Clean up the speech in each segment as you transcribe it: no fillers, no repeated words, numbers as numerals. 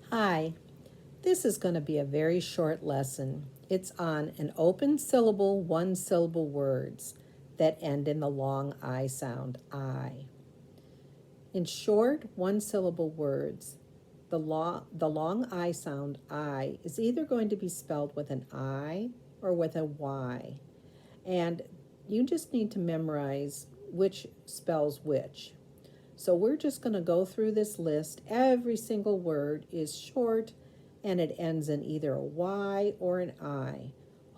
Hi, this is going to be a very short lesson. It's on an open syllable, one syllable words that end in the long I sound, I. In short, one syllable words, the long I sound, I, is either going to be spelled with an I or with a Y. And you just need to memorize which spells which. So we're just going to go through this list. Every single word is short and it ends in either a Y or an I.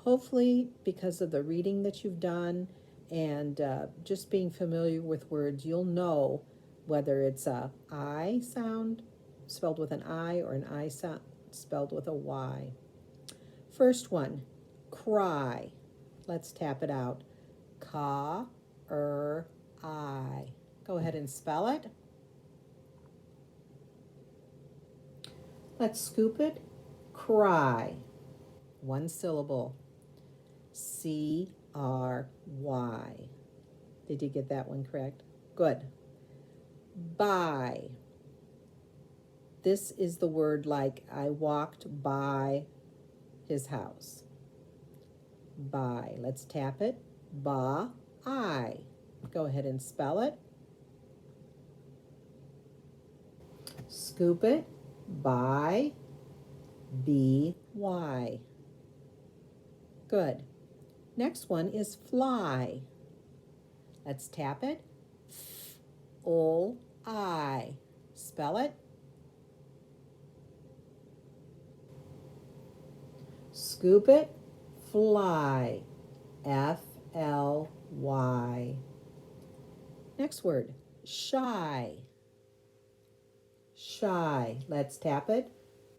Hopefully, because of the reading that you've done and just being familiar with words, you'll know whether it's a I sound spelled with an I or an I sound spelled with a Y. First one, cry. Let's tap it out. Ka, I. Go ahead and spell it. Let's scoop it. Cry. One syllable. C-R-Y. Did you get that one correct? Good. By. This is the word like I walked by his house. By. Let's tap it. Ba, I. Go ahead and spell it. Scoop it. By, B-Y. Good. Next one is fly. Let's tap it. F-O-I. Spell it. Scoop it. Fly. F-L-Y. Next word. Shy. Shy. Let's tap it.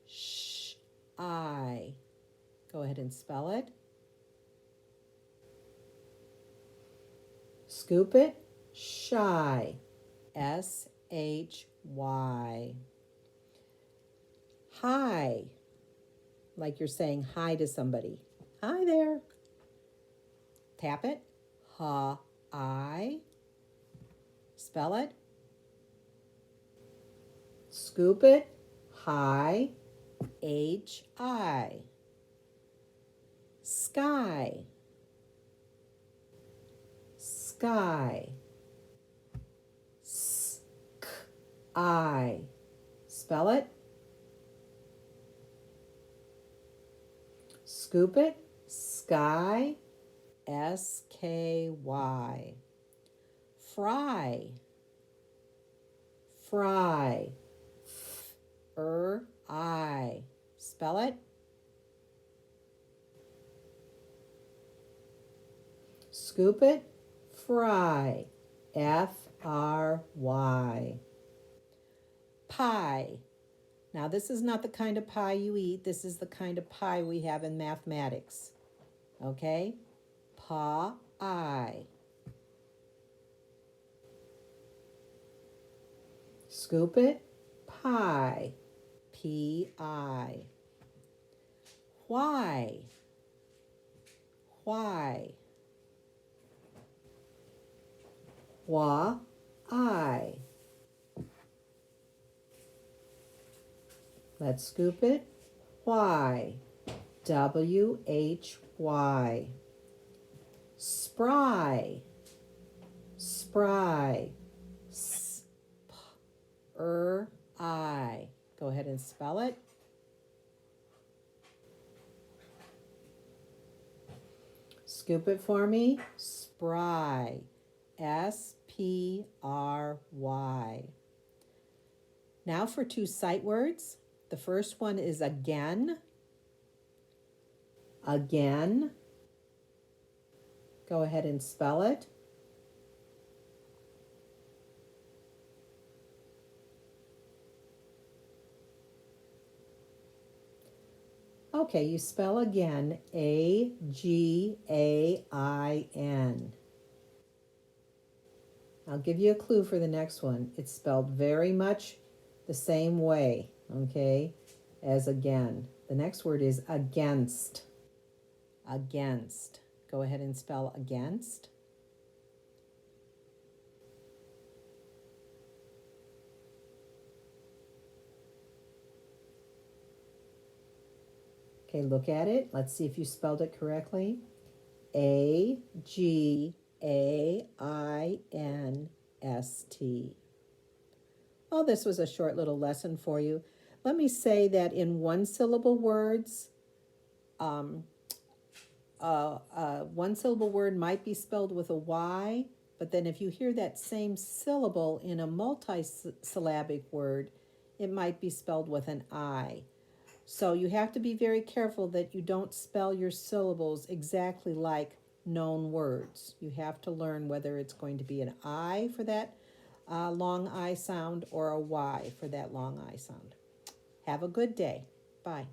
Sh-I. Go ahead and spell it. Scoop it. Shy. S-H-Y. Hi. Like you're saying hi to somebody. Hi there. Tap it. Ha-I. Spell it. Scoop it. Hi. H-I. Sky. Sky. S-K-I. Spell it. Scoop it. Sky. S-K-Y. Fry. Fry. F-R-I. Spell it. Scoop it. Fry. F-R-Y. Pie. Now, this is not the kind of pie you eat. This is the kind of pie we have in mathematics. Okay? Pa-I. Scoop it. Pie. P-I. Why? Why? Wa-I. Let's scoop it. Why? W-H-Y. Spry. Spry. S-P-R-I. Go ahead and spell it. Scoop it for me. Spry. S-P-R-Y. Now for two sight words. The first one is again. Again. Go ahead and spell it. Okay, you spell again. A-G-A-I-N. I'll give you a clue for the next one. It's spelled very much the same way, okay, as again. The next word is against. Against. Go ahead and spell against. Okay, look at it. Let's see if you spelled it correctly. Against. Well, this was a short little lesson for you. Let me say that in one syllable words, one syllable word might be spelled with a Y, but then if you hear that same syllable in a multisyllabic word, it might be spelled with an I. So you have to be very careful that you don't spell your syllables exactly like known words. You have to learn whether it's going to be an I for that long I sound or a Y for that long I sound. Have a good day. Bye.